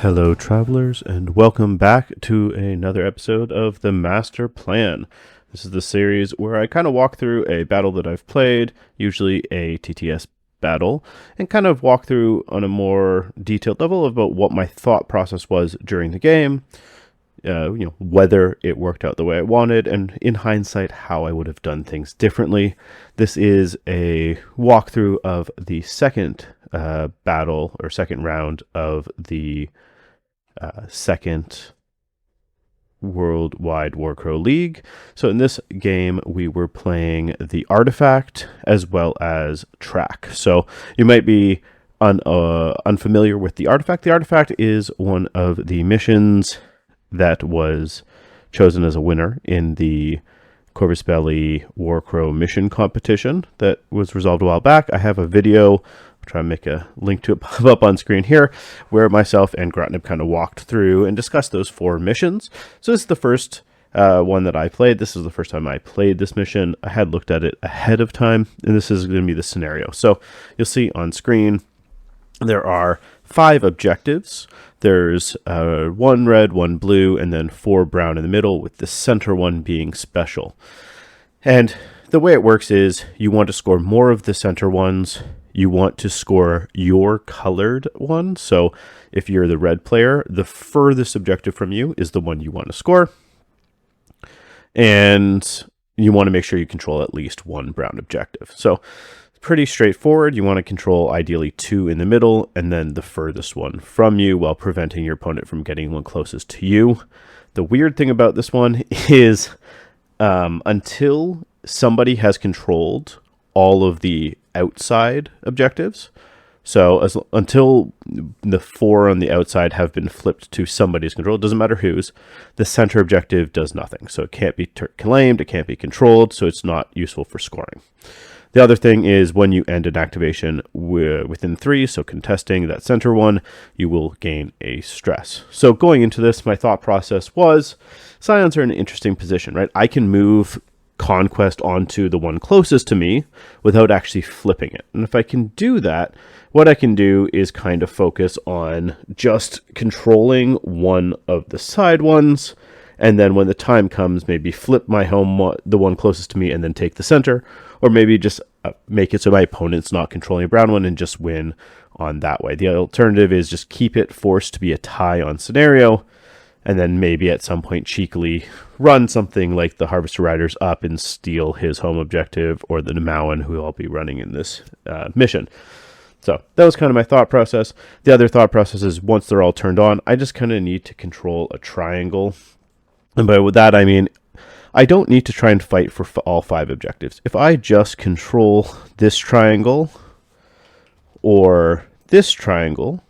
Hello, travelers, and welcome back to another episode of the Master Plan. This is the series where I kind of walk through a battle that I've played, usually a TTS battle, and kind of walk through on a more detailed level about what my thought process was during the game, whether it worked out the way I wanted, and in hindsight, how I would have done things differently. This is a walkthrough of the second battle or second round of the second worldwide Warcrow League. So in this game, we were playing the artifact as well as track. So you might be unfamiliar with the artifact. The artifact is one of the missions that was chosen as a winner in the Corvus Belli Warcrow mission competition that was resolved a while back. I have a video, I'll try and make a link to it pop up on screen here, where myself and Grotnib kind of walked through and discussed those 4 missions. So this is the first one that I played. This is the first time I played this mission. I had looked at it ahead of time, and this is going to be the scenario. So you'll see on screen there are 5 objectives. There's 1 red, 1 blue, and then 4 brown in the middle, with the center one being special. And the way it works is you want to score more of the center ones. You want to score your colored one. So if you're the red player, the furthest objective from you is the one you want to score. And you want to make sure you control at least 1 brown objective. So pretty straightforward. You want to control ideally 2 in the middle and then the furthest one from you while preventing your opponent from getting one closest to you. The weird thing about this one is until somebody has controlled all of the outside objectives, so until the 4 on the outside have been flipped to somebody's control, it doesn't matter whose, the center objective does nothing. So it can't be claimed, it can't be controlled, so it's not useful for scoring. The other thing is when you end an activation within 3, so contesting that center one, you will gain a stress. So going into this, my thought process was, Scions are in an interesting position, right? I can move Conquest onto the one closest to me without actually flipping it. And if I can do that, what I can do is kind of focus on just controlling one of the side ones, and then when the time comes, maybe flip my home, the one closest to me, and then take the center. Or maybe just make it so my opponent's not controlling a brown one and just win on that way. The alternative is just keep it forced to be a tie on scenario, and then maybe at some point cheekily run something like the Harvester Riders up and steal his home objective, or the Nemawan, who I'll be running in this mission. So that was kind of my thought process. The other thought process is once they're all turned on, I just kind of need to control a triangle. And by that, I mean, I don't need to try and fight for all 5 objectives. If I just control this triangle or this triangle,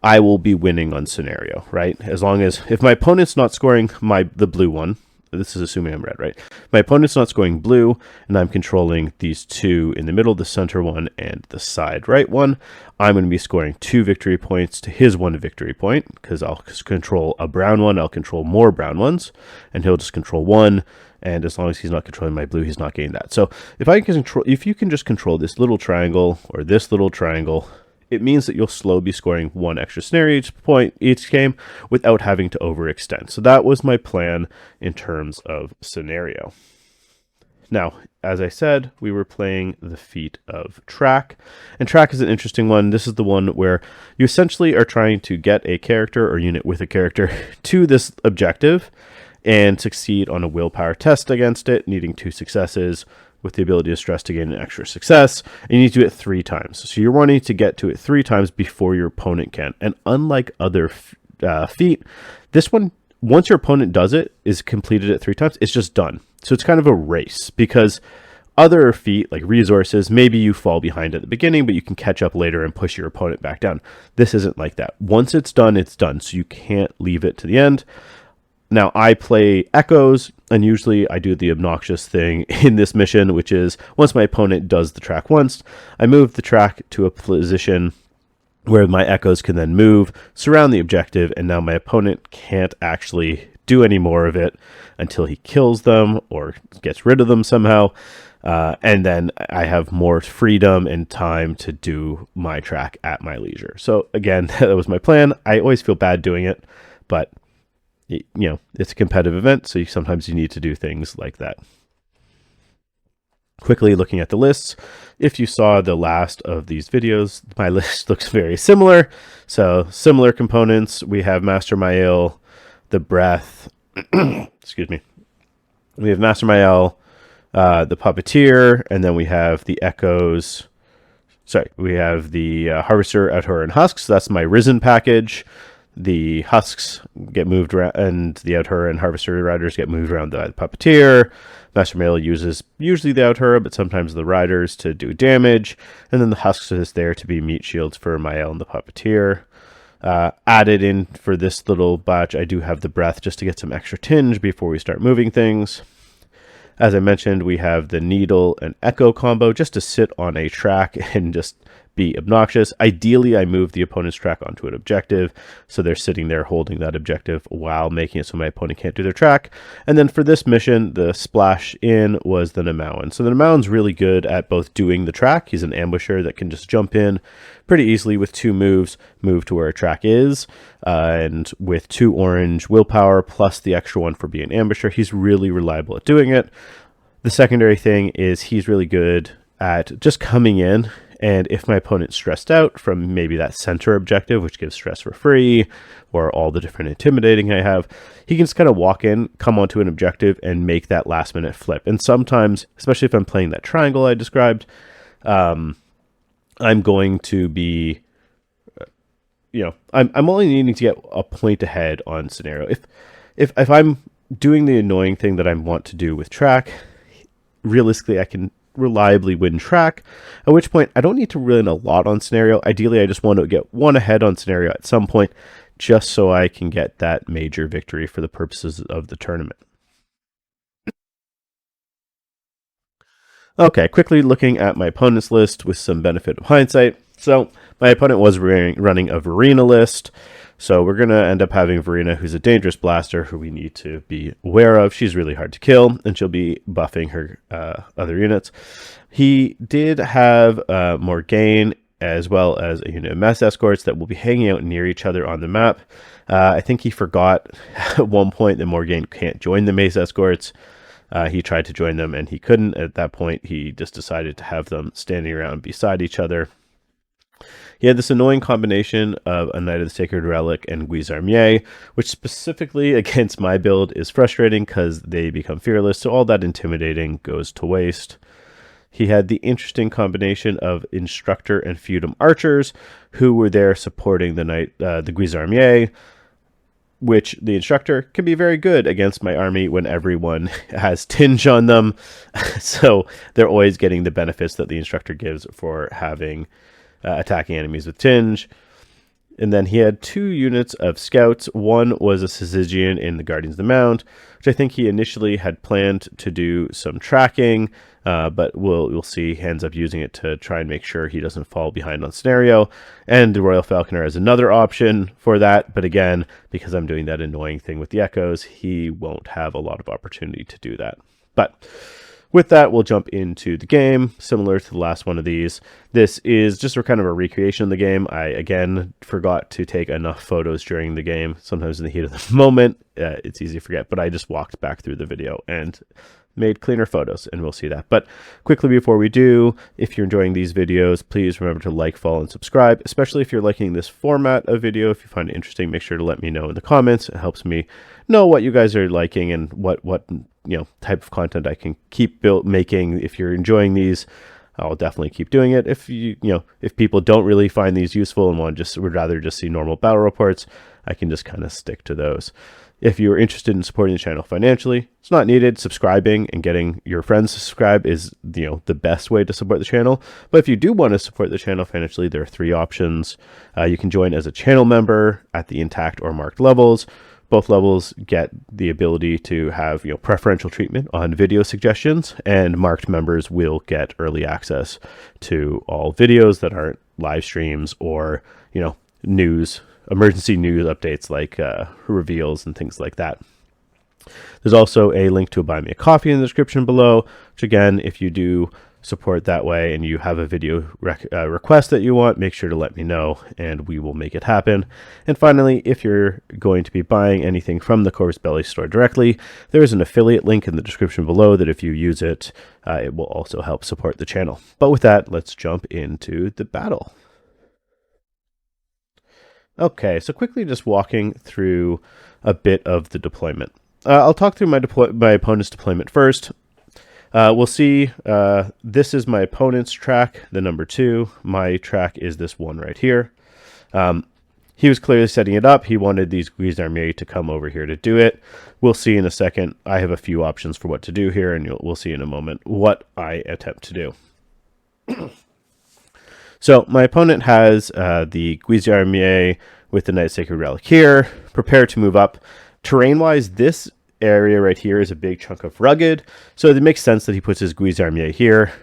I will be winning on scenario, right? As long as, if my opponent's not scoring the blue one, this is assuming I'm red, right? My opponent's not scoring blue, and I'm controlling these 2 in the middle, the center one and the side right one, I'm going to be scoring 2 victory points to his 1 victory point, because I'll control a brown one, I'll control more brown ones, and he'll just control 1, and as long as he's not controlling my blue, he's not getting that. So if you can just control this little triangle or this little triangle, it means that you'll slowly be scoring 1 extra scenario point each game without having to overextend. So that was my plan in terms of scenario. Now, as I said, we were playing the feat of track, and track is an interesting one. This is the one where you essentially are trying to get a character or unit with a character to this objective and succeed on a willpower test against it, needing 2 successes with the ability to stress to gain an extra success. And you need to do it 3 times. So you're wanting to get to it 3 times before your opponent can. And unlike other feat, this one, once your opponent does it, is completed it 3 times, it's just done. So it's kind of a race, because other feat, like resources, maybe you fall behind at the beginning, but you can catch up later and push your opponent back down. This isn't like that. Once it's done, it's done. So you can't leave it to the end. Now, I play echoes, and usually I do the obnoxious thing in this mission, which is once my opponent does the track once, I move the track to a position where my echoes can then move, surround the objective, and now my opponent can't actually do any more of it until he kills them or gets rid of them somehow. And then I have more freedom and time to do my track at my leisure. So again, that was my plan. I always feel bad doing it, but it's a competitive event, so sometimes you need to do things like that. Quickly looking at the lists, if you saw the last of these videos, my list looks very similar. So similar components. We have Master Mael, the Breath, excuse me. We have Master Mael, the Puppeteer, and then we have the Echoes. Sorry, we have the Harvester, Outer, and Husks. So that's my Risen package. The Husks get moved around, and the Outer and Harvester Riders get moved around the Puppeteer. Master Mael uses usually the Outer, but sometimes the Riders to do damage. And then the Husks is there to be meat shields for Mael and the Puppeteer. Added in for this little batch, I do have the Breath just to get some extra tinge before we start moving things. As I mentioned, we have the Needle and Echo combo just to sit on a track and just be obnoxious. Ideally, I move the opponent's track onto an objective, so they're sitting there holding that objective while making it so my opponent can't do their track. And then for this mission, the splash in was the Namawan. So the Namawan's really good at both doing the track. He's an ambusher that can just jump in pretty easily with 2 moves, move to where a track is, and with 2 orange willpower plus the extra 1 for being an ambusher, he's really reliable at doing it. The secondary thing is he's really good at just coming in, and if my opponent's stressed out from maybe that center objective, which gives stress for free, or all the different intimidating I have, he can just kind of walk in, come onto an objective, and make that last minute flip. And sometimes, especially if I'm playing that triangle I described, I'm going to be, I'm only needing to get a point ahead on scenario. If I'm doing the annoying thing that I want to do with track, realistically, I can reliably win track, at which point I don't need to win a lot on scenario. Ideally, I just want to get 1 ahead on scenario at some point, just so I can get that major victory for the purposes of the tournament. Okay, quickly looking at my opponent's list with some benefit of hindsight. So my opponent was running a Verena list. So we're going to end up having Verena, who's a dangerous blaster who we need to be aware of. She's really hard to kill, and she'll be buffing her other units. He did have Morgaine as well as a unit of mass escorts that will be hanging out near each other on the map. I think he forgot at one point that Morgaine can't join the mace escorts. He tried to join them and he couldn't. At that point, he just decided to have them standing around beside each other. He had this annoying combination of a Knight of the Sacred Relic and Guisarmier, which specifically against my build is frustrating because they become fearless, so all that intimidating goes to waste. He had the interesting combination of Instructor and Feudom archers who were there supporting the Guisarmier, which the Instructor can be very good against my army when everyone has tinge on them. So they're always getting the benefits that the Instructor gives for having attacking enemies with tinge. And then he had 2 units of scouts. One was a Syzygian in the Guardians of the Mount, which I think he initially had planned to do some tracking, but we'll see he ends up using it to try and make sure he doesn't fall behind on scenario. And the Royal Falconer is another option for that, but again, because I'm doing that annoying thing with the Echoes, he won't have a lot of opportunity to do that. But with that, we'll jump into the game, similar to the last one of these. This is just a kind of a recreation of the game. I, again, forgot to take enough photos during the game. Sometimes in the heat of the moment, it's easy to forget, but I just walked back through the video and made cleaner photos, and we'll see that. But quickly before we do, if you're enjoying these videos, please remember to like, follow, and subscribe, especially if you're liking this format of video. If you find it interesting, make sure to let me know in the comments. It helps me know what you guys are liking and what type of content I can keep making. If you're enjoying these, I'll definitely keep doing it. If if people don't really find these useful and would rather just see normal battle reports, I can just kind of stick to those. If you're interested in supporting the channel financially, it's not needed. Subscribing and getting your friends to subscribe is the best way to support the channel. But if you do want to support the channel financially, there are 3 options. You can join as a channel member at the intact or marked levels. Both levels get the ability to have preferential treatment on video suggestions, and marked members will get early access to all videos that aren't live streams or emergency news updates like reveals and things like that. There's also a link to buy me a coffee in the description below, which again, if you do support that way and you have a video request that you want, make sure to let me know and we will make it happen. And finally, if you're going to be buying anything from the Corvus Belli store directly, there is an affiliate link in the description below that if you use it, it will also help support the channel. But with that, let's jump into the battle. Okay, so quickly just walking through a bit of the deployment. I'll talk through my opponent's deployment first. We'll see, this is my opponent's track, the number 2. My track is this one right here. He was clearly setting it up. He wanted these Guise d'Armée to come over here to do it. We'll see in a second. I have a few options for what to do here, and we'll see in a moment what I attempt to do. So my opponent has the Guise d'Armée with the Knight Sacred Relic here. Prepare to move up. Terrain-wise, this area right here is a big chunk of rugged, so it makes sense that he puts his Guise d'Armée here,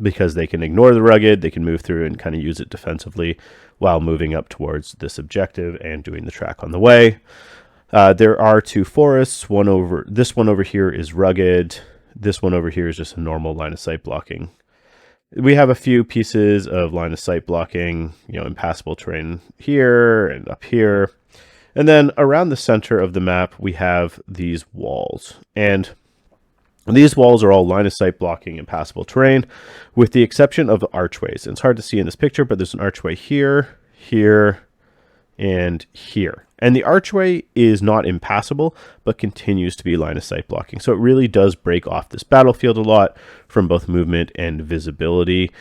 because they can ignore the rugged, they can move through and kind of use it defensively while moving up towards this objective and doing the track on the way. There are 2 forests. This one over here is rugged. This one over here is just a normal line of sight blocking. We have a few pieces of line of sight blocking, impassable terrain here and up here. And then around the center of the map, we have these walls. And these walls are all line of sight blocking impassable terrain, with the exception of archways. And it's hard to see in this picture, but there's an archway here, here, and here. And the archway is not impassable, but continues to be line of sight blocking. So it really does break off this battlefield a lot from both movement and visibility.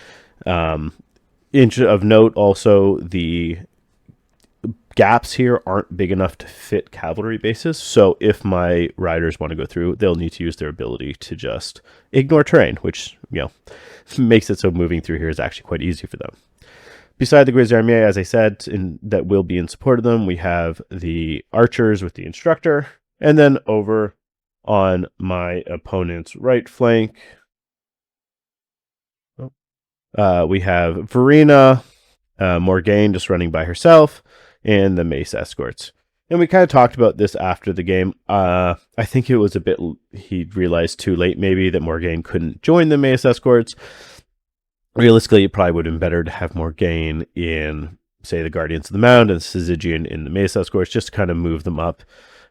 Of note also, the gaps here aren't big enough to fit cavalry bases. So if my riders want to go through, they'll need to use their ability to just ignore terrain, which, makes it so moving through here is actually quite easy for them. Beside the Guise d'Armée, as I said, that will be in support of them, we have the archers with the instructor. And then over on my opponent's right flank, we have Verena, Morgane just running by herself, and the mace escorts. And we kind of talked about this after the game. I think it was he realized too late maybe that Morgane couldn't join the mace escorts. Realistically, it probably would have been better to have Morgane in, say, the Guardians of the Mound and Syzygian in the mace escorts, just to kind of move them up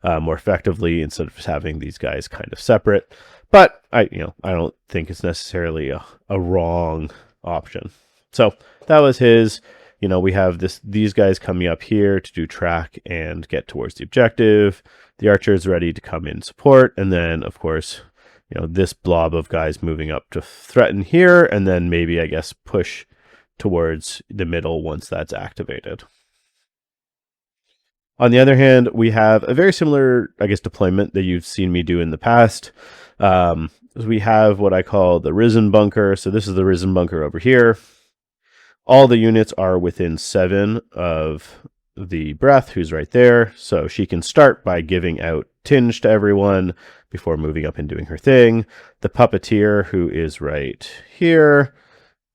more effectively instead of just having these guys kind of separate. But I don't think it's necessarily a wrong option. So that was his. We have these guys coming up here to do track and get towards the objective. The archer is ready to come in support. And then, of course, this blob of guys moving up to threaten here. And then maybe, I guess, push towards the middle once that's activated. On the other hand, we have a very similar, I guess, deployment that you've seen me do in the past. We have what I call the Risen Bunker. So this is the Risen Bunker over here. All the units are within 7 of the Breath, who's right there. So she can start by giving out Tinge to everyone before moving up and doing her thing. The Puppeteer, who is right here,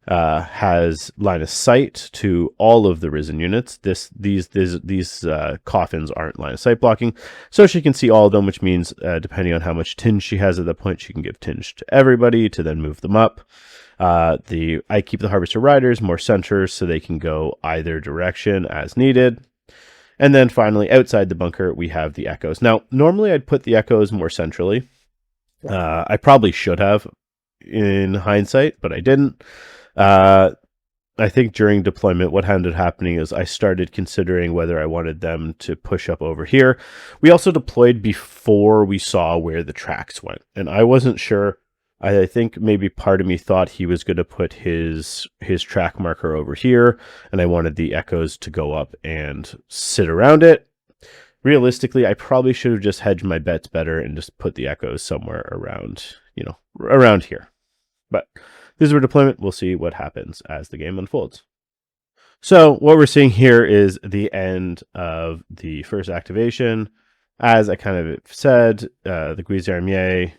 has line of sight to all of the Risen units. These coffins aren't line of sight blocking, so she can see all of them, which means depending on how much Tinge she has at that point, she can give Tinge to everybody to then move them up. I keep the Harvester Riders more center so they can go either direction as needed. And then finally, outside the bunker, we have the Echoes. Now, normally I'd put the Echoes more centrally. I probably should have in hindsight, but I didn't. I think during deployment, what ended up happening is I started considering whether I wanted them to push up over here. We also deployed before we saw where the tracks went, and I wasn't sure. I think maybe part of me thought he was going to put his track marker over here, and I wanted the Echoes to go up and sit around it. Realistically, I probably should have just hedged my bets better and just put the Echoes somewhere around, around here. But this is our deployment. We'll see what happens as the game unfolds. So what we're seeing here is the end of the first activation. As I kind of said, the Guise d'Armée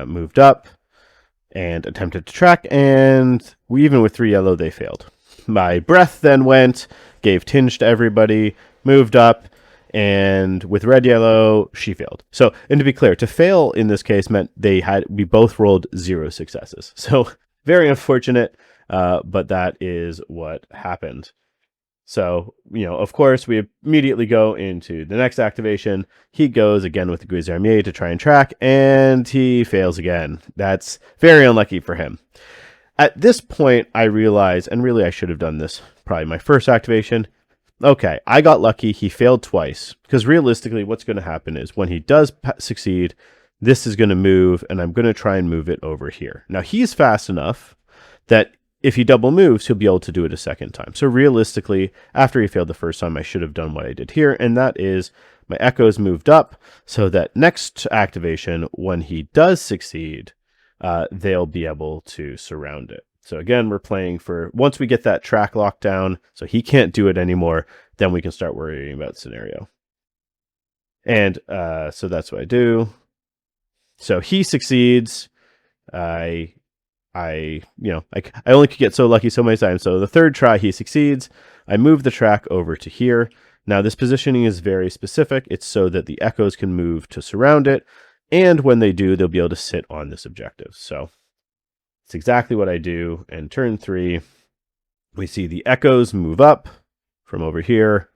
moved up and attempted to track, and even with 3 yellow, they failed. My Breath then went, gave Tinge to everybody, moved up, And with red, yellow, she failed. So, and to be clear, to fail in this case meant we both rolled 0 successes. So very unfortunate, but that is what happened. So, of course, we immediately go into the next activation. He goes again with the Guizarmier to try and track, and he fails again. That's very unlucky for him. At this point, I realize, and really I should have done this probably my first activation. Okay, I got lucky. He failed twice. Because realistically, what's going to happen is when he does succeed, this is going to move, and I'm going to try and move it over here. Now, he's fast enough that if he double moves, he'll be able to do it a second time. So realistically, after he failed the first time, I should have done what I did here, and that is my echoes moved up so that next activation, when he does succeed, they'll be able to surround it. So again, we're playing for, once we get that track locked down, so he can't do it anymore, then we can start worrying about scenario. And so that's what I do. So he succeeds. I only could get so lucky so many times. So the third try, he succeeds. I move the track over to here. Now this positioning is very specific. It's so that the echoes can move to surround it. And when they do, they'll be able to sit on this objective. So it's exactly what I do. And turn 3, we see the echoes move up from over here,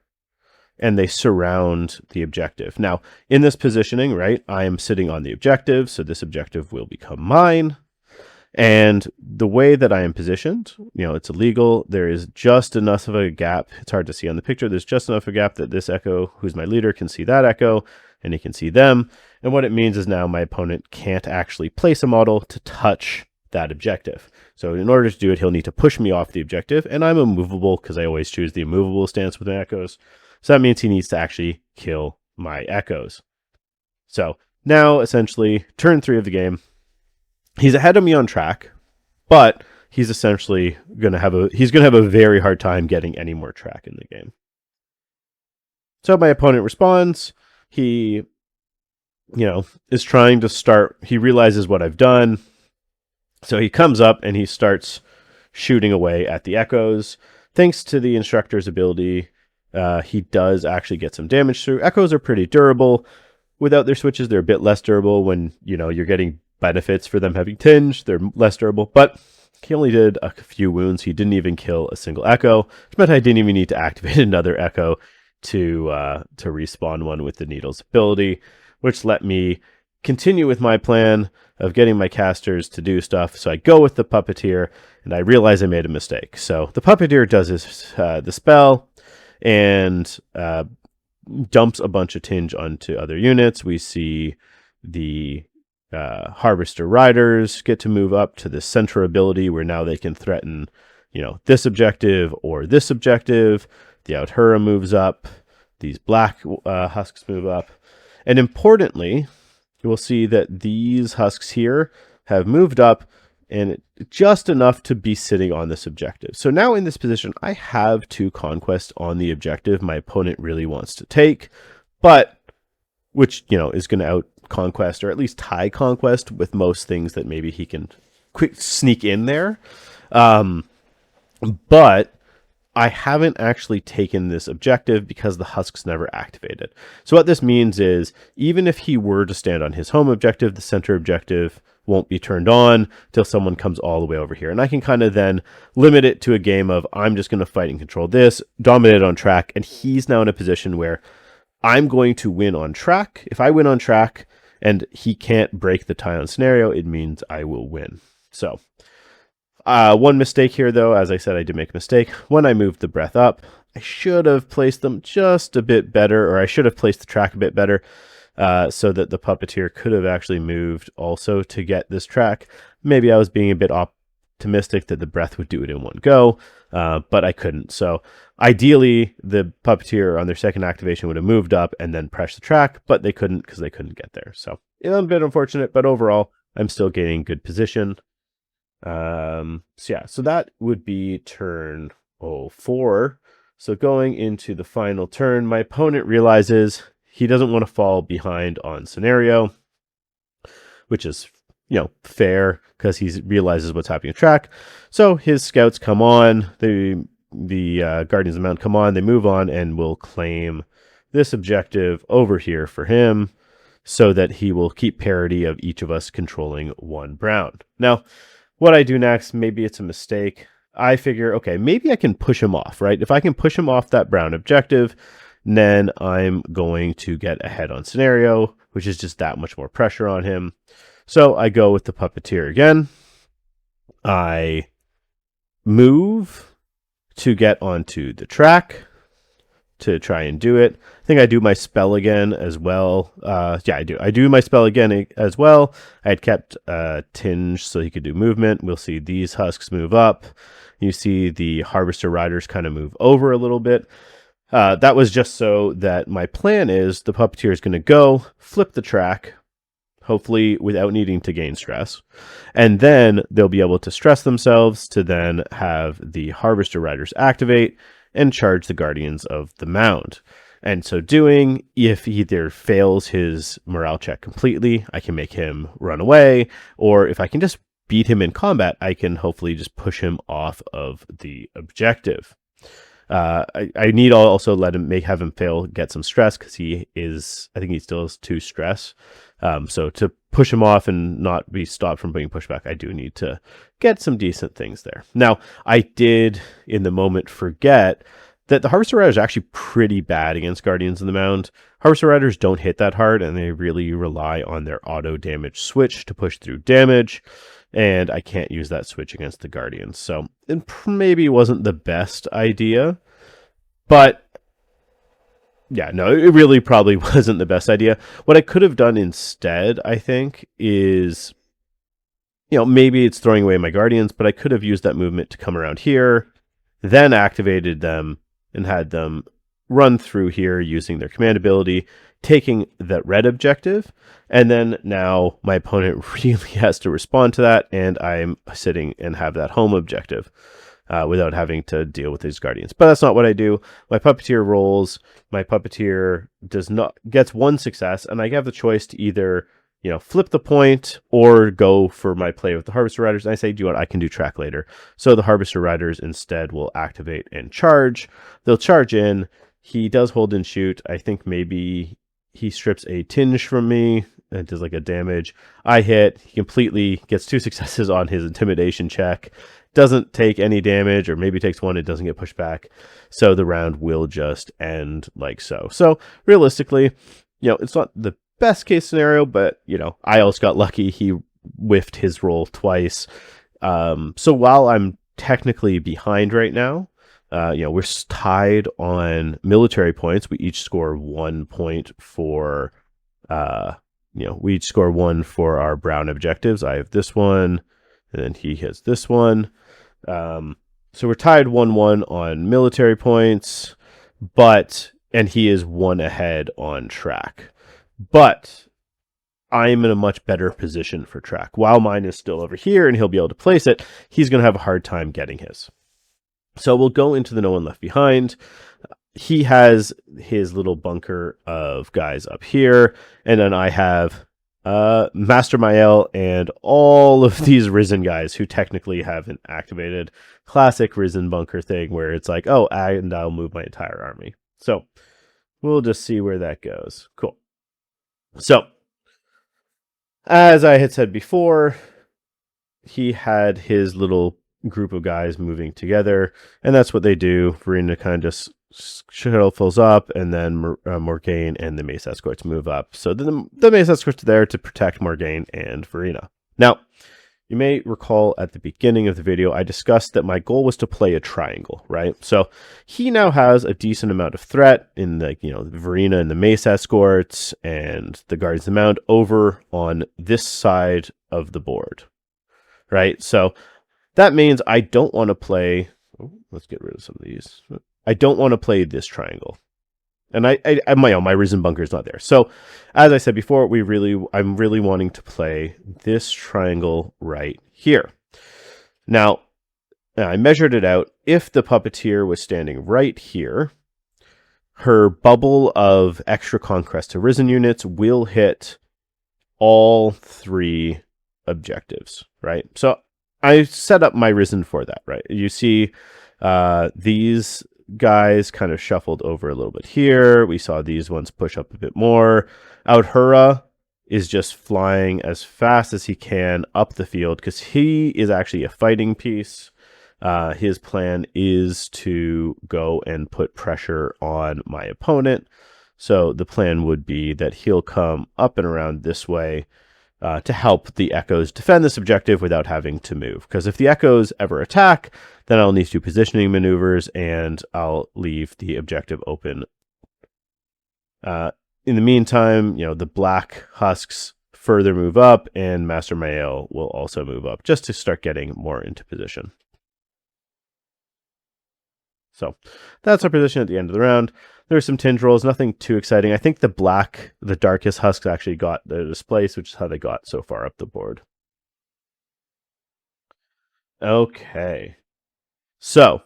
and they surround the objective. Now, in this positioning, right, I am sitting on the objective, so this objective will become mine. And the way that I am positioned, it's illegal. There is just enough of a gap. It's hard to see on the picture. There's just enough of a gap that this echo, who's my leader, can see that echo, and he can see them. And what it means is now my opponent can't actually place a model to touch that objective. So in order to do it, he'll need to push me off the objective, and I'm immovable because I always choose the immovable stance with my echoes. So that means he needs to actually kill my echoes. So now, essentially, turn 3 of the game, he's ahead of me on track, but he's essentially going to have a very hard time getting any more track in the game. So my opponent responds. He, is trying to start. He realizes what I've done. So he comes up and he starts shooting away at the echoes. Thanks to the instructor's ability, he does actually get some damage through. Echoes are pretty durable. Without their switches, they're a bit less durable. When, you're getting benefits for them having tinge, they're less durable. But he only did a few wounds. He didn't even kill a single echo, which meant I didn't even need to activate another echo to respawn one with the needle's ability, which let me continue with my plan of getting my casters to do stuff. So I go with the puppeteer, and I realize I made a mistake. So the puppeteer does the spell and dumps a bunch of tinge onto other units. We see the Harvester Riders get to move up to the center ability where now they can threaten, this objective or this objective. The Outhura moves up. These black husks move up. And importantly, you will see that these husks here have moved up and just enough to be sitting on this objective. So now in this position, I have 2 conquests on the objective my opponent really wants to take, but which, is going to out conquest or at least tie conquest with most things that maybe he can quick sneak in there. But I haven't actually taken this objective because the husks never activated. So what this means is even if he were to stand on his home objective, the center objective won't be turned on till someone comes all the way over here. And I can kind of then limit it to a game of I'm just going to fight and control this, dominate on track, and he's now in a position where I'm going to win on track. If I win on track and he can't break the tie on scenario, it means I will win. So one mistake here, though, as I said, I did make a mistake. When I moved the breath up, I should have placed them just a bit better, or I should have placed the track a bit better, so that the puppeteer could have actually moved also to get this track. Maybe I was being a bit optimistic that the breath would do it in one go, but I couldn't. So ideally, the puppeteer on their second activation would have moved up and then pressed the track, but they couldn't because they couldn't get there. So a bit unfortunate, but overall, I'm still gaining good position. So that would be turn 4. So going into the final turn, my opponent realizes he doesn't want to fall behind on scenario, which is, fair because he realizes what's happening on track. So his scouts come on, the Guardians of the Mountain come on, they move on and will claim this objective over here for him so that he will keep parity of each of us controlling one brown. Now, what I do next, maybe it's a mistake. I figure, okay, maybe I can push him off, right? If I can push him off that brown objective, then I'm going to get ahead on scenario, which is just that much more pressure on him. So I go with the puppeteer again. I move to get onto the track to try and do it. I think I do my spell again as well. Yeah, I do. I do my spell again as well. I had kept Tinge so he could do movement. We'll see these husks move up. You see the Harvester Riders kind of move over a little bit. That was just so that my plan is the puppeteer is going to go, flip the track, hopefully without needing to gain stress. And then they'll be able to stress themselves to then have the Harvester Riders activate and charge the Guardians of the Mound. And so doing, if he either fails his morale check completely, I can make him run away, or if I can just beat him in combat, I can hopefully just push him off of the objective. I need to also let him have him fail, get some stress, because I think he still has 2 stress. So to push him off and not be stopped from being pushed back, I do need to get some decent things there. Now, I did in the moment forget that the Harvester Riders are actually pretty bad against Guardians of the Mound. Harvester Riders don't hit that hard, and they really rely on their auto damage switch to push through damage. And I can't use that switch against the Guardians. So it maybe wasn't the best idea. But yeah, no, it really probably wasn't the best idea. What I could have done instead, I think, is, maybe it's throwing away my Guardians, but I could have used that movement to come around here, then activated them and had them run through here using their command ability, taking that red objective, and then now my opponent really has to respond to that, and I'm sitting and have that home objective without having to deal with these Guardians. But that's not what I do. My puppeteer rolls. My puppeteer gets 1 success, and I have the choice to either flip the point or go for my play with the Harvester Riders. And I say, do you know what? I can do track later. So the Harvester Riders instead will activate and charge. They'll charge in. He does hold and shoot. I think maybe he strips a Tinge from me. It does like a damage. I hit. He completely gets 2 successes on his intimidation check. Doesn't take any damage, or maybe takes 1. It doesn't get pushed back. So the round will just end like so. So realistically, it's not the best case scenario, but I also got lucky. He whiffed his roll twice. So while I'm technically behind right now, we're tied on military points. We each score 1 point for, we each score 1 for our brown objectives. I have this one, and then he has this one. So we're tied 1-1 on military points, and he is 1 ahead on track. But I'm in a much better position for track. While mine is still over here and he'll be able to place it, he's going to have a hard time getting his. So we'll go into the No One Left Behind. He has his little bunker of guys up here, and then I have Master Mael and all of these Risen guys who technically haven't activated. Classic Risen bunker thing where it's like, oh, and I'll move my entire army. So we'll just see where that goes. Cool. So, as I had said before, he had his little group of guys moving together, and that's what they do. Verena kind of just shuffles up, and then Morgaine and the Mace Escorts move up. So the Mace Escorts are there to protect Morgaine and Verena. Now, you may recall at the beginning of the video, I discussed that my goal was to play a triangle, right? So he now has a decent amount of threat in the, Verena and the Mace Escorts and the Guardians of the Mound over on this side of the board, right? So that means I don't want to play, let's get rid of some of these. I don't want to play this triangle. And my Risen bunker is not there. So, as I said before, I'm really wanting to play this triangle right here. Now, I measured it out. If the puppeteer was standing right here, her bubble of extra conquest to Risen units will hit all 3 objectives, right? So I set up my Risen for that, right? You see these guys kind of shuffled over a little bit here. We saw these ones push up a bit more. Outhura is just flying as fast as he can up the field because he is actually a fighting piece. His plan is to go and put pressure on my opponent. So the plan would be that he'll come up and around this way to help the Echoes defend this objective without having to move. Because if the Echoes ever attack, then I'll need to do positioning maneuvers and I'll leave the objective open. In the meantime, the black husks further move up and Master Mael will also move up just to start getting more into position. So that's our position at the end of the round. There's some tinge rolls, nothing too exciting. I think the darkest husks actually got the displace, which is how they got so far up the board. Okay. So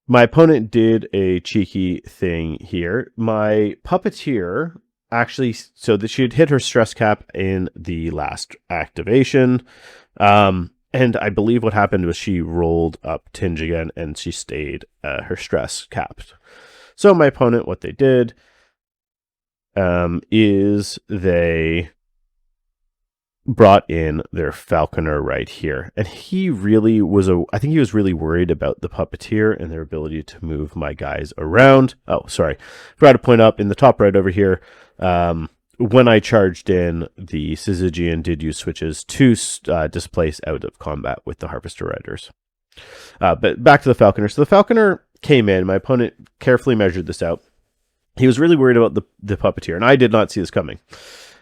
my opponent did a cheeky thing here. My puppeteer actually, so that she had hit her stress cap in the last activation. And I believe what happened was she rolled up tinge again and she stayed her stress capped. So my opponent, what they did is they brought in their falconer right here. And he really was I think he was really worried about the puppeteer and their ability to move my guys around. Oh, sorry. Forgot to point up in the top right over here. When I charged in, the Syzygian did use switches to displace out of combat with the Harvester Riders. But back to the Falconer. So the Falconer came in. My opponent carefully measured this out. He was really worried about the Puppeteer, and I did not see this coming.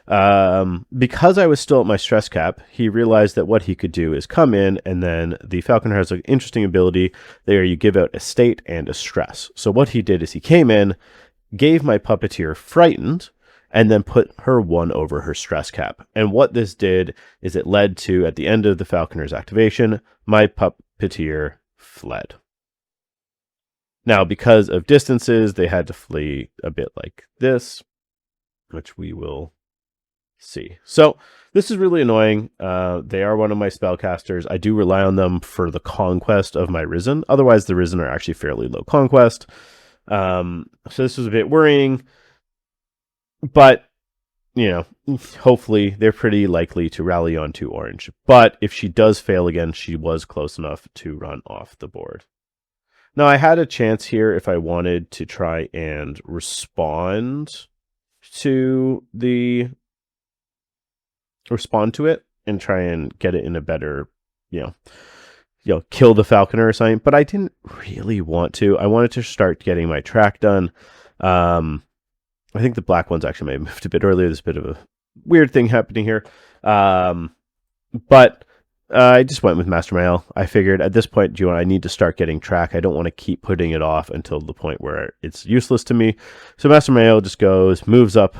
Because I was still at my stress cap, he realized that what he could do is come in, and then the Falconer has an interesting ability. There you give out a state and a stress. So what he did is he came in, gave my Puppeteer frightened, and then put her 1 over her stress cap. And what this did is it led to, at the end of the Falconer's activation, my Puppeteer fled. Now, because of distances, they had to flee a bit like this, which we will see. So this is really annoying. They are one of my spellcasters. I do rely on them for the conquest of my Risen. Otherwise, the Risen are actually fairly low conquest. So this was a bit worrying. But, hopefully they're pretty likely to rally onto orange. But if she does fail again, she was close enough to run off the board. Now, I had a chance here if I wanted to try and respond to it and try and get it in a better, kill the Falconer or something. But I didn't really want to. I wanted to start getting my track done. I think the black ones actually may have moved a bit earlier. There's a bit of a weird thing happening here. But I just went with Master Mael. I figured at this point, I need to start getting track. I don't want to keep putting it off until the point where it's useless to me. So Master Mael just moves up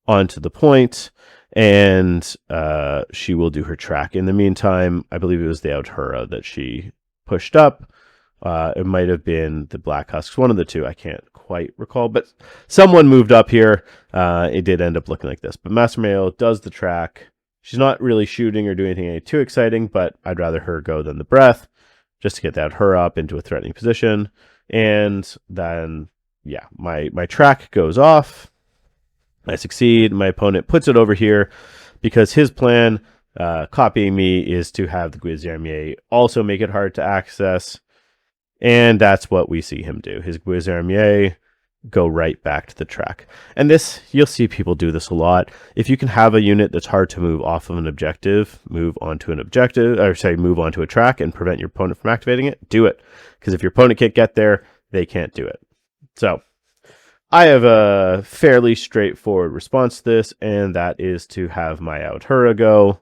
onto the point, and she will do her track. In the meantime, I believe it was the Outhura that she pushed up. It might have been the Black Husks, one of the two. I can't quite recall, but someone moved up here. It did end up looking like this. But Master Mael does the track. She's not really shooting or doing anything too exciting, but I'd rather her go than the breath, just to get that her up into a threatening position. And then, my track goes off. I succeed. My opponent puts it over here because his plan, copying me, is to have the Guizarmier also make it hard to access. And that's what we see him do. His Guizarmier go right back to the track. And this, you'll see people do this a lot. If you can have a unit that's hard to move off of an objective, move onto a track and prevent your opponent from activating it, do it. Because if your opponent can't get there, they can't do it. So I have a fairly straightforward response to this, and that is to have my Outhura go.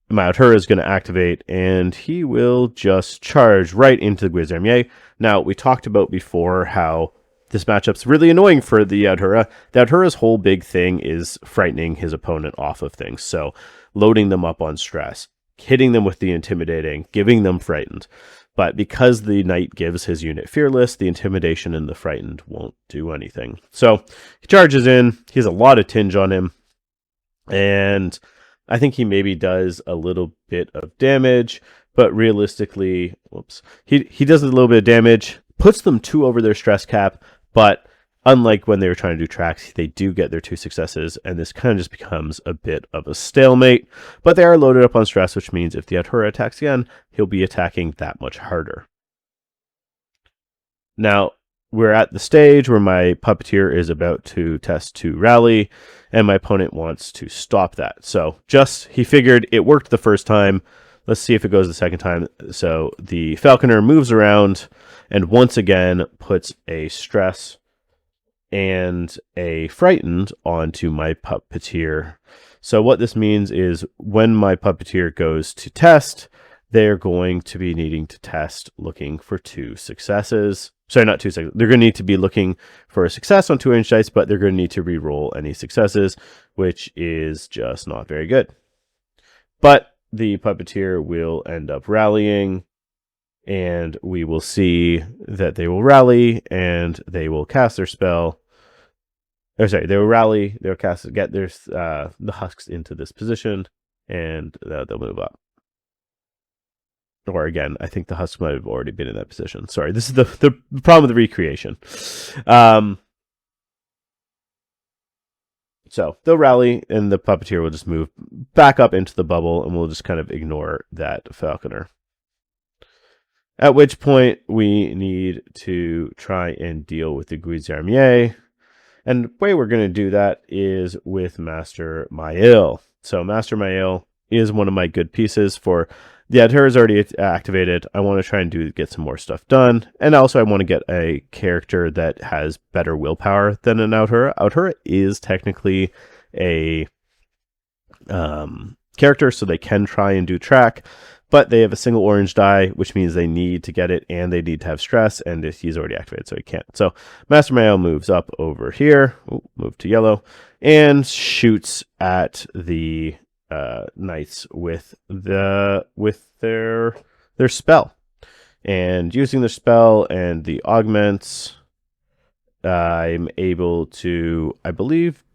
My Outhura is going to activate, and he will just charge right into the Guizarmier. Now, we talked about before how this matchup's really annoying for the Outhura. The Outhura's whole big thing is frightening his opponent off of things. So, loading them up on stress, hitting them with the intimidating, giving them frightened. But because the knight gives his unit fearless, the intimidation and the frightened won't do anything. So, he charges in. He has a lot of tinge on him. And I think he maybe does a little bit of damage, but realistically, whoops, he does a little bit of damage, puts them 2 over their stress cap, but unlike when they were trying to do tracks, they do get their 2 successes, and this kind of just becomes a bit of a stalemate. But they are loaded up on stress, which means if the Altura attacks again, he'll be attacking that much harder. Now, we're at the stage where my puppeteer is about to test to rally, and my opponent wants to stop that. So he figured it worked the first time. Let's see if it goes the second time. So the falconer moves around and once again puts a stress and a frightened onto my puppeteer. So what this means is when my puppeteer goes to test, they're going to be needing to test looking for 2 successes. Sorry, not 2 successes. They're going to need to be looking for a success on 2-inch dice, but they're going to need to re-roll any successes, which is just not very good. But the puppeteer will end up rallying, and we will see that they will rally and they will cast their spell. Or sorry, they will rally, they'll cast, get their the husks into this position, and they'll move up. Or again, I think the husks might have already been in that position. Sorry, this is the problem with the recreation. So they'll rally, and the puppeteer will just move back up into the bubble, and we'll just kind of ignore that falconer. At which point, we need to try and deal with the Guizarmier. And the way we're going to do that is with Master Mael. So Master Mael is one of my good pieces for... The Altura is already activated. I want to try and get some more stuff done. And also I want to get a character that has better willpower than an Altura. Altura is technically a character, so they can try and do track. But they have a single orange die, which means they need to get it, and they need to have stress, and he's already activated, so he can't. So Master Mael moves up over here, move to yellow, and shoots at the knights with their spell. And using the spell and the augments, I'm able to, I believe,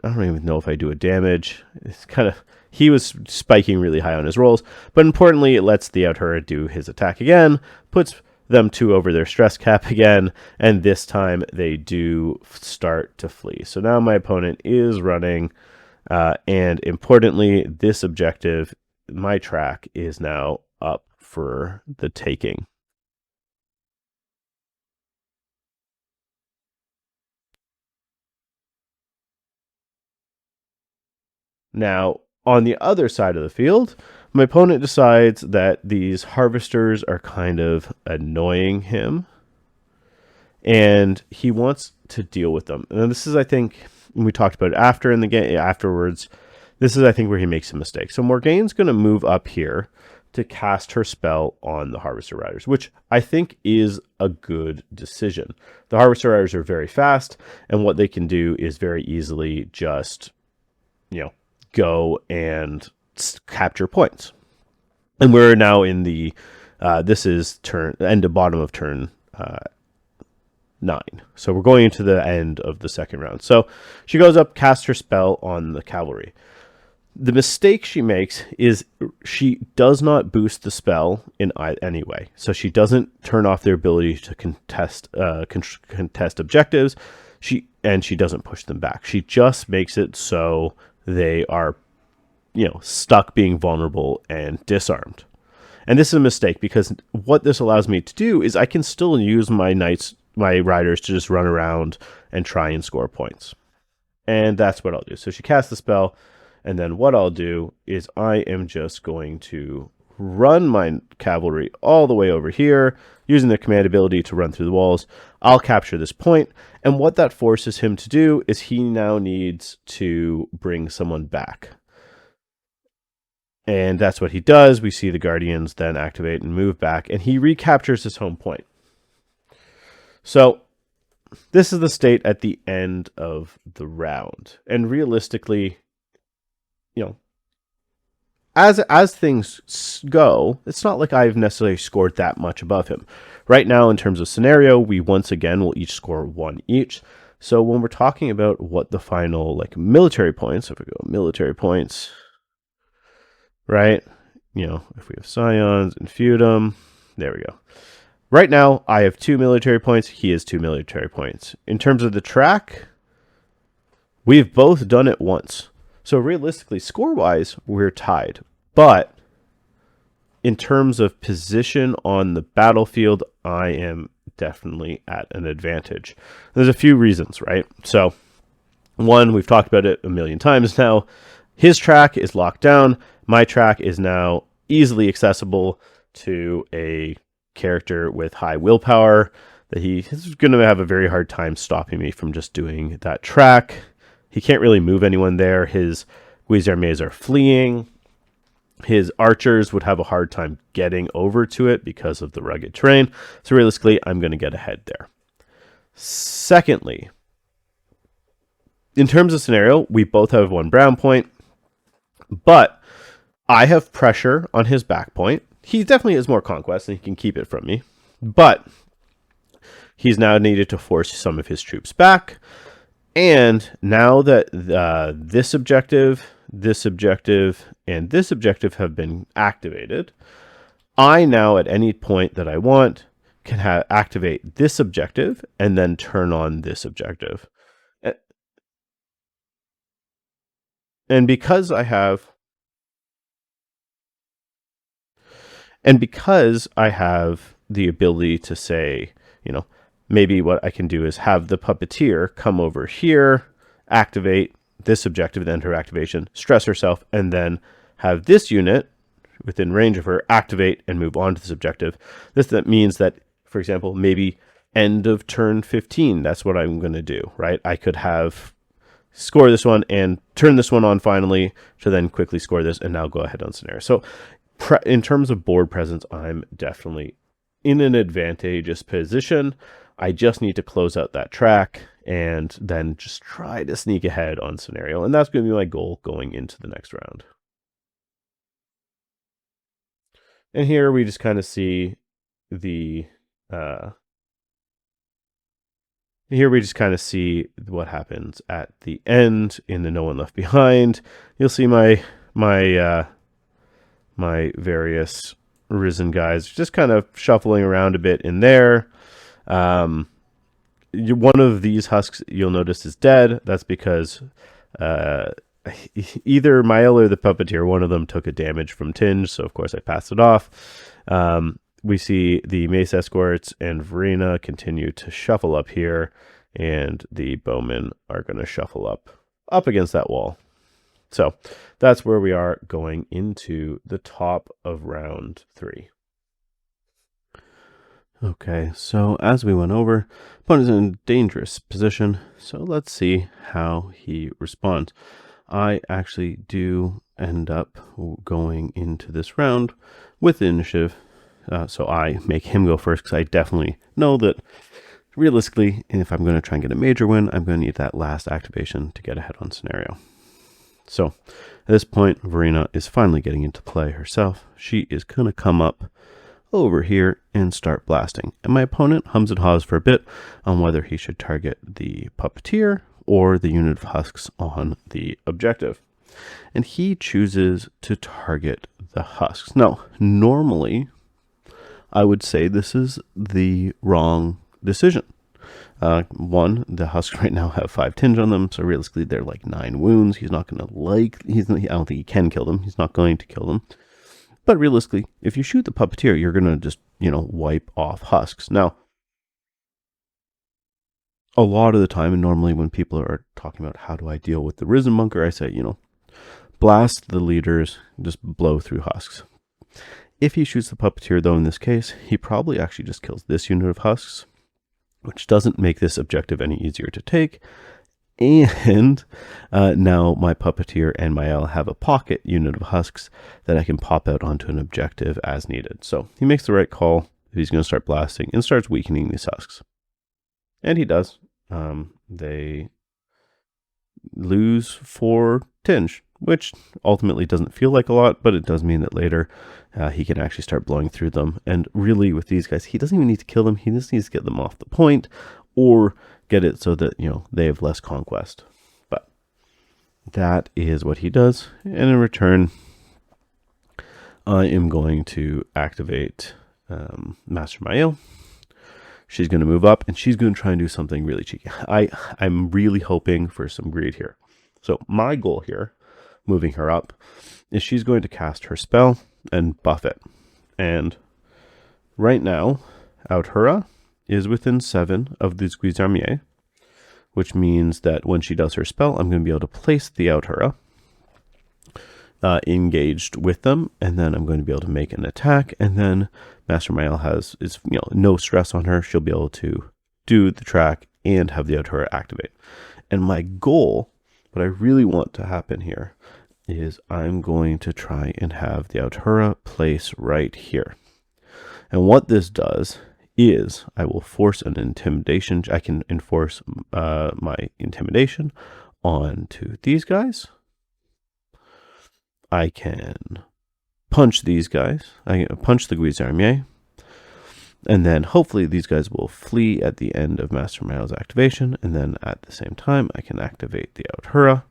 I don't even know if I do a damage. It's kind of... He was spiking really high on his rolls, but importantly, it lets the Altura do his attack again, puts them 2 over their stress cap again, and this time they do start to flee. So now my opponent is running, and importantly, this objective, my track, is now up for the taking. Now, on the other side of the field, my opponent decides that these harvesters are kind of annoying him, and he wants to deal with them. And this is, I think, we talked about it afterwards. This is, I think, where he makes a mistake. So Morgaine's going to move up here to cast her spell on the Harvester Riders, which I think is a good decision. The Harvester Riders are very fast, and what they can do is very easily just, go and capture points. And we're now in the this is bottom of turn 9. So we're going into the end of the second round. So she goes up, casts her spell on the cavalry. The mistake she makes is she does not boost the spell in any way. So she doesn't turn off their ability to contest objectives. She doesn't push them back. She just makes it so they are, stuck being vulnerable and disarmed. And this is a mistake, because what this allows me to do is I can still use my riders to just run around and try and score points. And that's what I'll do. So she casts the spell, and then what I'll do is I am just going to run my cavalry all the way over here, using their command ability to run through the walls. I'll capture this point, and what that forces him to do is he now needs to bring someone back. And that's what he does. We see the Guardians then activate and move back, and he recaptures his home point. So this is the state at the end of the round. And realistically, as things go, it's not like I've necessarily scored that much above him. Right now, in terms of scenario, we once again will each score 1 each. So when we're talking about what the final military points, if we go military points, right? if we have scions and feudom, there we go. Right now, I have 2 military points. He has 2 military points. In terms of the track, we've both done it once. So realistically, score-wise, we're tied. But in terms of position on the battlefield, I am definitely at an advantage. There's a few reasons, right? So, one, we've talked about it a million times now. His track is locked down. My track is now easily accessible to a character with high willpower that he's going to have a very hard time stopping me from just doing that track. He can't really move anyone there. His Guisarmes are fleeing. His archers would have a hard time getting over to it because of the rugged terrain. So realistically, I'm going to get ahead there. Secondly, in terms of scenario, we both have 1 brown point, but I have pressure on his back point. He definitely has more conquest and he can keep it from me, but he's now needed to force some of his troops back. And now that this objective, and this objective have been activated, I now at any point that I want can activate this objective and then turn on this objective. And because I have the ability to say, maybe what I can do is have the puppeteer come over here, activate this objective, then her activation, stress herself, and then have this unit within range of her activate and move on to this objective. That means that, for example, maybe end of turn 15, that's what I'm going to do, right? I could have score this one and turn this one on finally to then quickly score this and now go ahead on scenario. So in terms of board presence, I'm definitely in an advantageous position. I just need to close out that track and then just try to sneak ahead on scenario. And that's going to be my goal going into the next round. And here we just kind of see what happens at the end in the No One Left Behind. You'll see my various risen guys just kind of shuffling around a bit in there. One of these husks you'll notice is dead. That's because either Mael or the puppeteer, one of them took a damage from Tinge, so of course I passed it off. We see the Mace Escorts and Verena continue to shuffle up here, and the Bowmen are going to shuffle up against that wall. So that's where we are going into the top of round 3. Okay, so as we went over, opponent is in a dangerous position, so let's see how he responds. I actually do end up going into this round with the initiative, so I make him go first because I definitely know that realistically, if I'm going to try and get a major win, I'm going to need that last activation to get ahead on scenario. So at this point, Verena is finally getting into play herself. She is going to come up over here and start blasting. And my opponent hums and haws for a bit on whether he should target the puppeteer or the unit of husks on the objective. And he chooses to target the husks. Now, normally, I would say this is the wrong decision. One, the husks right now have 5 tinge on them, so realistically they're like 9 wounds. He's not going to I don't think he can kill them. He's not going to kill them. But realistically, if you shoot the puppeteer, you're going to just, wipe off husks. Now, a lot of the time, and normally when people are talking about how do I deal with the Risen Bunker, I say, blast the leaders, just blow through husks. If he shoots the puppeteer, though, in this case, he probably actually just kills this unit of husks, which doesn't make this objective any easier to take. And now my puppeteer and Mael have a pocket unit of husks that I can pop out onto an objective as needed. So he makes the right call if he's going to start blasting and starts weakening these husks. And he does. They lose 4 tinge, which ultimately doesn't feel like a lot, but it does mean that later he can actually start blowing through them. And really with these guys, he doesn't even need to kill them. He just needs to get them off the point or get it so that, they have less conquest. But that is what he does. And in return, I am going to activate Master Mael. She's going to move up, and she's going to try and do something really cheeky. I'm really hoping for some greed here. So my goal here, moving her up, is she's going to cast her spell and buff it. And right now, Authura is within 7 of the Guisarmier, which means that when she does her spell, I'm going to be able to place the Authura engaged with them, and then I'm going to be able to make an attack, and then Master Mael is no stress on her. She'll be able to do the track and have the Authura activate. And my goal, what I really want to happen here, is I'm going to try and have the Authura place right here. And what this does is I will force an intimidation. I can enforce my intimidation onto these guys. I can punch these guys. I can punch the Guisarmier. And then hopefully these guys will flee at the end of Master Mael's activation. And then at the same time, I can activate the Authura.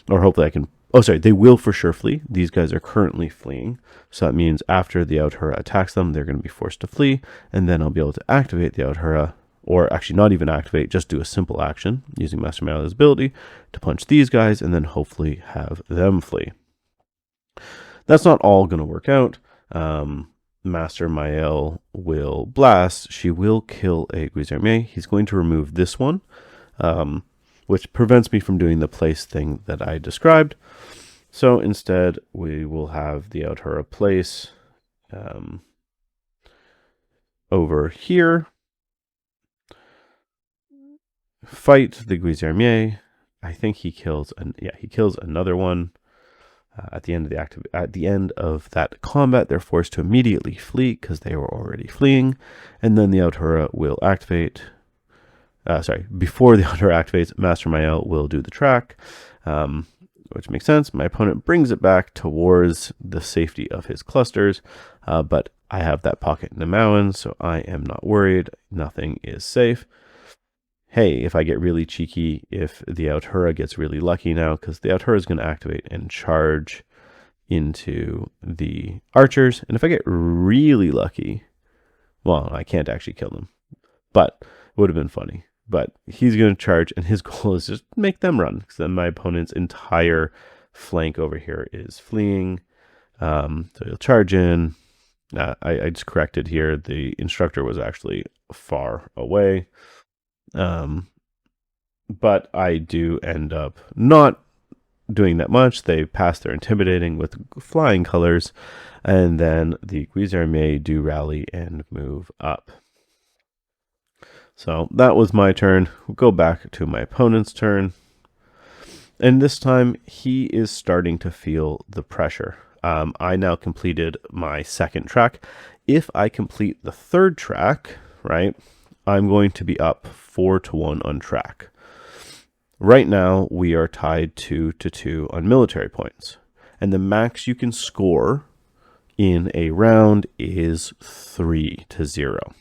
Or hopefully I can... Oh, sorry. They will for sure flee. These guys are currently fleeing. So that means after the Authura attacks them, they're going to be forced to flee. And then I'll be able to activate the Authura. Or actually not even activate, just do a simple action using Master Mael's ability to punch these guys and then hopefully have them flee. That's not all going to work out. Master Mael will blast. She will kill a Guisarmier. He's going to remove this one, which prevents me from doing the place thing that I described. So instead, we will have the Authura place over here. Fight the Guisarmier. I think he kills. He kills another one. At the end of that combat, they're forced to immediately flee because they were already fleeing, and then the Authura will activate. Before the Authura activates, Master Mael will do the track, which makes sense. My opponent brings it back towards the safety of his clusters, but I have that pocket in the Mauen, so I am not worried. Nothing is safe. Hey, if I get really cheeky, if the Authura gets really lucky now, because the Authura is going to activate and charge into the archers. And if I get really lucky, well, I can't actually kill them, but it would have been funny. But he's going to charge, and his goal is just make them run, because then my opponent's entire flank over here is fleeing. So he'll charge in. I just corrected here. The instructor was actually far away. But I do end up not doing that much. They pass their intimidating with flying colors, and then the Guisarmier do rally and move up. So that was my turn. We'll go back to my opponent's turn. And this time he is starting to feel the pressure. I now completed my second track. If I complete the third track, right, I'm going to be up 4-1 on track. Right now, we are tied 2-2 on military points. And the max you can score in a round is 3-0.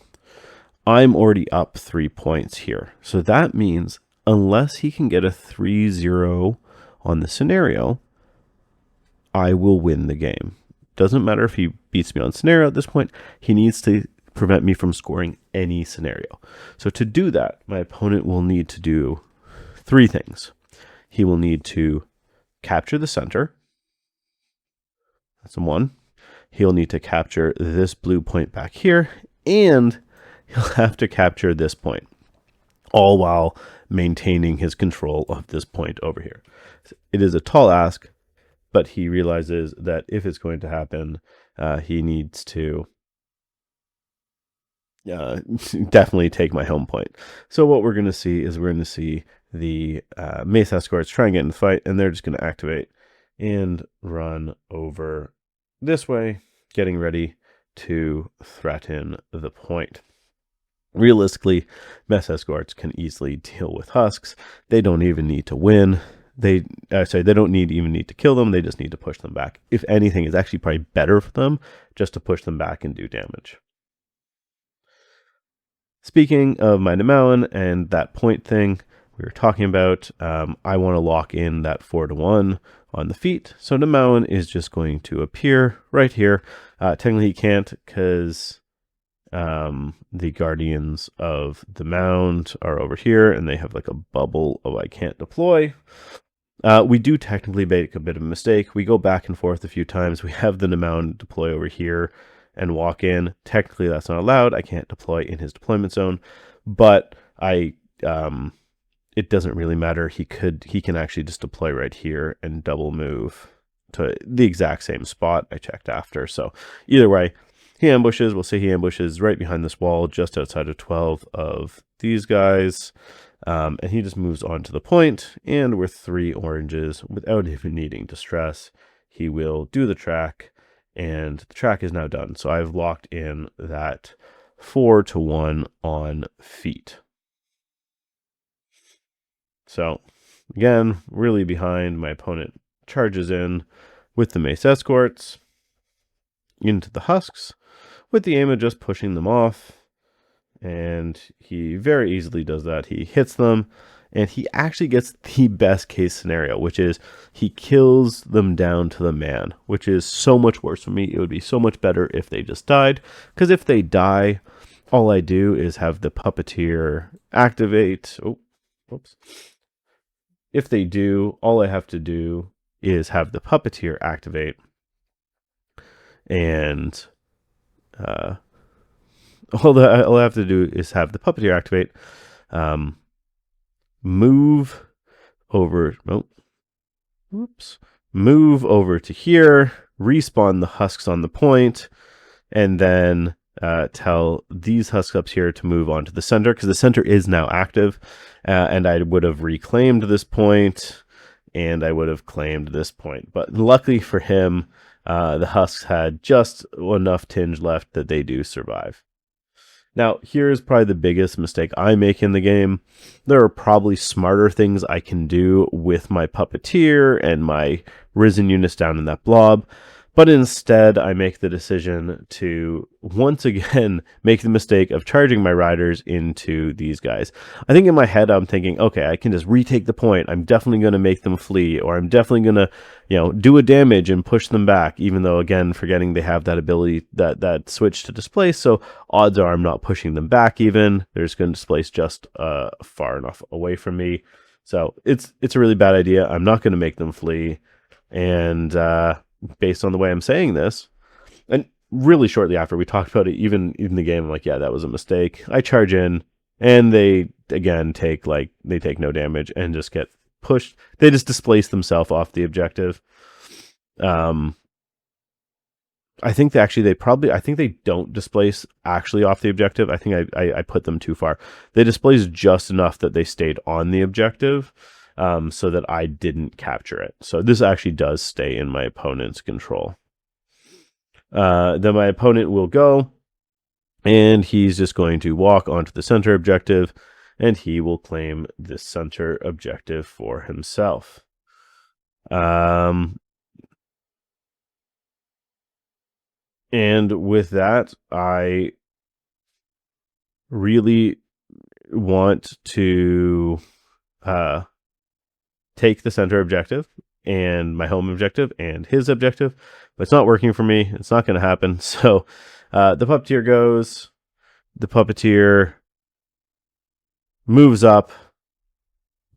I'm already up 3 points here. So that means unless he can get a 3-0 on the scenario, I will win the game. Doesn't matter if he beats me on scenario at this point. He needs to prevent me from scoring any scenario. So to do that, my opponent will need to do 3 things. He will need to capture the center. That's 1. He'll need to capture this blue point back here, and he'll have to capture this point, all while maintaining his control of this point over here. It is a tall ask, but he realizes that if it's going to happen, he needs to definitely take my home point. So what we're going to see is we're going to see the Mace Escorts try and get in the fight, and they're just going to activate and run over this way, getting ready to threaten the point. Realistically, Mace Escorts can easily deal with Husks. They don't even need to win. They don't even need to kill them. They just need to push them back. If anything, it's actually probably better for them just to push them back and do damage. Speaking of my Nemauen and that point thing, we were talking about. I want to lock in that 4-1 on the feet. So the mound is just going to appear right here. Technically he can't because the guardians of the mound are over here and they have like a bubble. Oh, I can't deploy. We do technically make a bit of a mistake. We go back and forth a few times. We have the mound deploy over here and walk in. Technically that's not allowed. I can't deploy in his deployment zone, but it doesn't really matter. He can actually just deploy right here and double move to the exact same spot I checked after. So either way, he ambushes. We'll say he ambushes right behind this wall, just outside of 12 of these guys. And he just moves on to the point, and with 3 oranges, without even needing to stress, he will do the track, and the track is now done. So I've locked in that 4-1 on feet. So again, really behind, my opponent charges in with the mace escorts into the husks with the aim of just pushing them off. And he very easily does that. He hits them, and he actually gets the best case scenario, which is he kills them down to the man, which is so much worse for me. It would be so much better if they just died, because if they die, all I do is have the puppeteer activate. Oh, whoops. If they do, all I have to do is have the puppeteer activate, and all I have to do is have the puppeteer activate, move over, move over to here, respawn the husks on the point, and then tell these husks up here to move on to the center, because the center is now active, and I would have reclaimed this point, and I would have claimed this point. But luckily for him, the husks had just enough tinge left that they do survive. Now, here's probably the biggest mistake I make in the game. There are probably smarter things I can do with my puppeteer and my risen units down in that blob, but instead I make the decision to once again make the mistake of charging my riders into these guys. I think in my head I'm thinking, okay, I can just retake the point. I'm definitely going to make them flee, or I'm definitely going to, do a damage and push them back, even though, again, forgetting they have that ability, that switch to displace. So odds are I'm not pushing them back even. They're just going to displace just far enough away from me. So it's a really bad idea. I'm not going to make them flee. And based on the way I'm saying this, and really shortly after we talked about it, even in the game, I'm like, yeah, that was a mistake. I charge in, and they again take no damage and just get pushed. They just displace themselves off the objective. I think I think they don't displace actually off the objective. I think I put them too far. They displace just enough that they stayed on the objective, so that I didn't capture it. So this actually does stay in my opponent's control. Then my opponent will go, and he's just going to walk onto the center objective, and he will claim this center objective for himself. And with that, I really want to take the center objective and my home objective and his objective, but it's not working for me. It's not going to happen. So the puppeteer goes, the puppeteer moves up,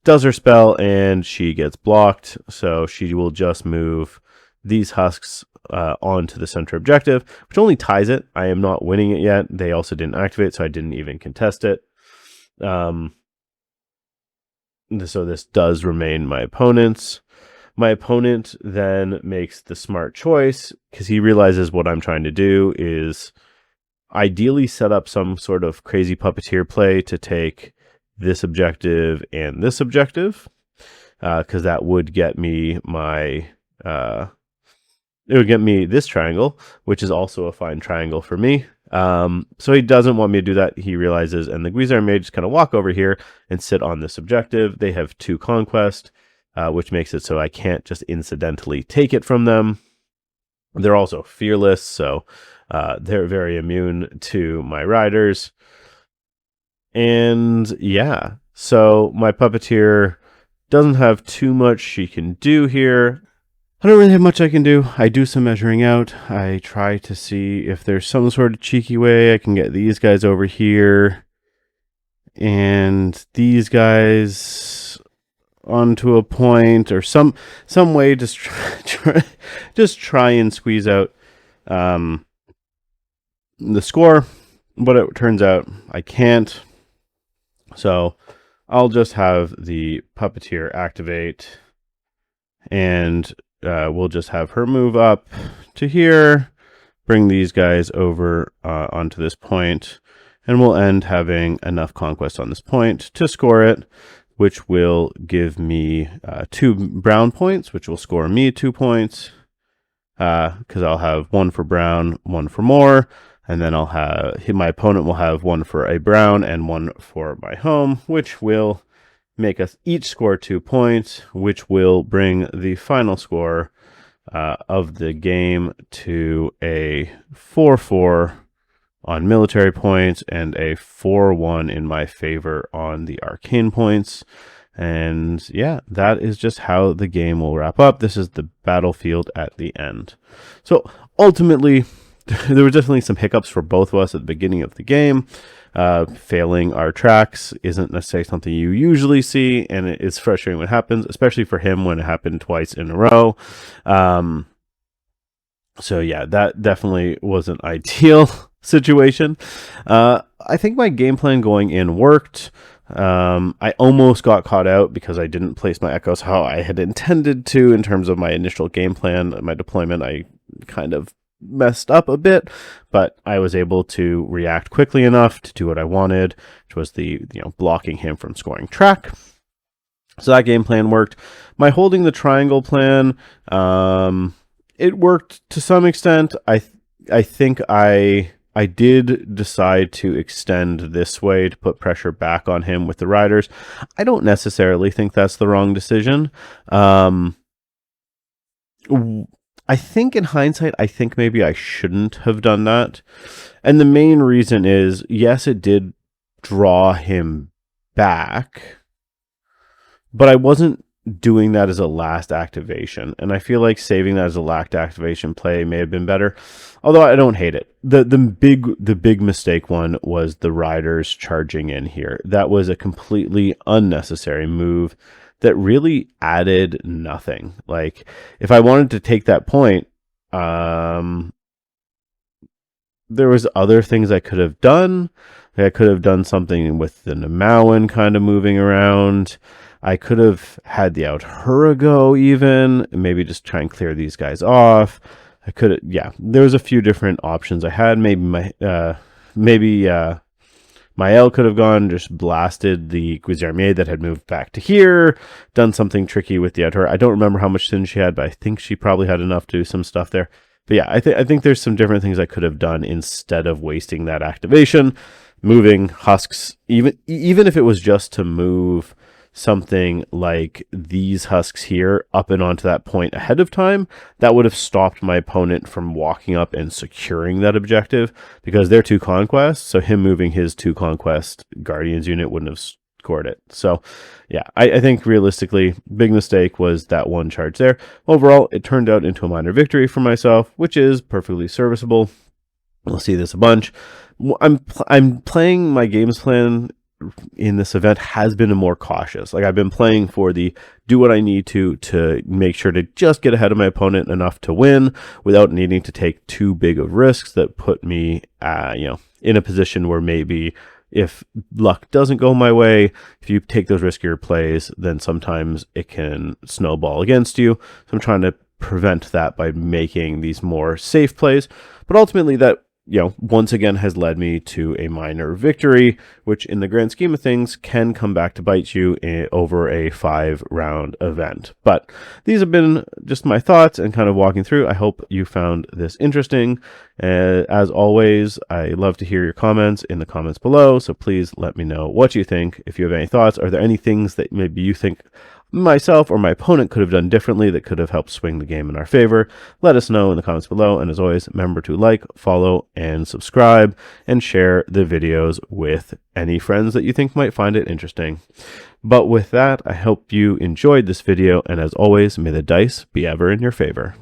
does her spell, and she gets blocked. So she will just move these husks onto the center objective, which only ties it. I am not winning it yet. They also didn't activate, so I didn't even contest it. So this does remain my opponent's. My opponent then makes the smart choice, because he realizes what I'm trying to do is ideally set up some sort of crazy puppeteer play to take this objective and this objective, because that would get me it would get me this triangle, which is also a fine triangle for me. So he doesn't want me to do that. He realizes, and the Guisar may just kind of walk over here and sit on this objective. They have 2 conquest, which makes it so I can't just incidentally take it from them. They're also fearless, so they're very immune to my riders. And yeah, So my puppeteer doesn't have too much she can do here. I don't really have much I can do. I do some measuring out. I try to see if there's some sort of cheeky way I can get these guys over here and these guys onto a point, or some way. Just try and squeeze out the score. But it turns out I can't. So I'll just have the puppeteer activate, and we'll just have her move up to here, bring these guys over onto this point, and we'll end having enough conquest on this point to score it, which will give me 2 brown points, which will score me 2 points, because I'll have 1 for brown, 1 for more, and then I'll have my opponent will have 1 for a brown and 1 for my home, which will make us each score 2 points, which will bring the final score of the game to a 4-4 on military points and a 4-1 in my favor on the arcane points. And yeah, that is just how the game will wrap up. This is the battlefield at the end. So ultimately, there were definitely some hiccups for both of us at the beginning of the game. Failing our tracks isn't necessarily something you usually see, and it is frustrating when it happens, especially for him when it happened twice in a row. So yeah, that definitely wasn't ideal situation. I think my game plan going in worked. I almost got caught out because I didn't place my echoes how I had intended to in terms of my initial game plan. My deployment, I kind of messed up a bit, but I was able to react quickly enough to do what I wanted, which was the blocking him from scoring track. So that game plan worked. My holding the triangle plan, it worked to some extent. I think I did decide to extend this way to put pressure back on him with the riders. I don't necessarily think that's the wrong decision. I think in hindsight, I think maybe I shouldn't have done that. And the main reason is, yes, it did draw him back, but I wasn't doing that as a last activation. And I feel like saving that as a last activation play may have been better. Although I don't hate it. The big mistake one was the riders charging in here. That was a completely unnecessary move that really added nothing. Like, if I wanted to take that point, there was other things I could have done. I could have done something with the Nemawan kind of moving around. I could have had the Outhura go even, maybe just try and clear these guys off. I could have, yeah, there was a few different options I had. Maybe Mael could have gone, just blasted the Guizarmier that had moved back to here, done something tricky with the Outhura. I don't remember how much sin she had, but I think she probably had enough to do some stuff there. But yeah, I think there's some different things I could have done instead of wasting that activation. Moving husks, even if it was just to move something like these husks here up and onto that point ahead of time, that would have stopped my opponent from walking up and securing that objective, because they're 2 conquests, so him moving his 2 conquest Guardians unit wouldn't have scored it. So yeah, I think realistically, big mistake was that one charge there. Overall, it turned out into a minor victory for myself, which is perfectly serviceable. We'll see this a bunch. I'm playing my games plan in this event has been a more cautious. Like, I've been playing for the do what I need to make sure to just get ahead of my opponent enough to win without needing to take too big of risks that put me in a position where maybe if luck doesn't go my way, if you take those riskier plays, then sometimes it can snowball against you. So I'm trying to prevent that by making these more safe plays. But ultimately, that once again has led me to a minor victory, which in the grand scheme of things can come back to bite you over a 5-round event. But these have been just my thoughts and kind of walking through. I hope you found this interesting. As always, I love to hear your comments in the comments below, so please let me know what you think. If you have any thoughts, are there any things that maybe you think myself or my opponent could have done differently that could have helped swing the game in our favor, let us know in the comments below. And as always, remember to like, follow, and subscribe, and share the videos with any friends that you think might find it interesting. But with that, I hope you enjoyed this video, and as always, may the dice be ever in your favor.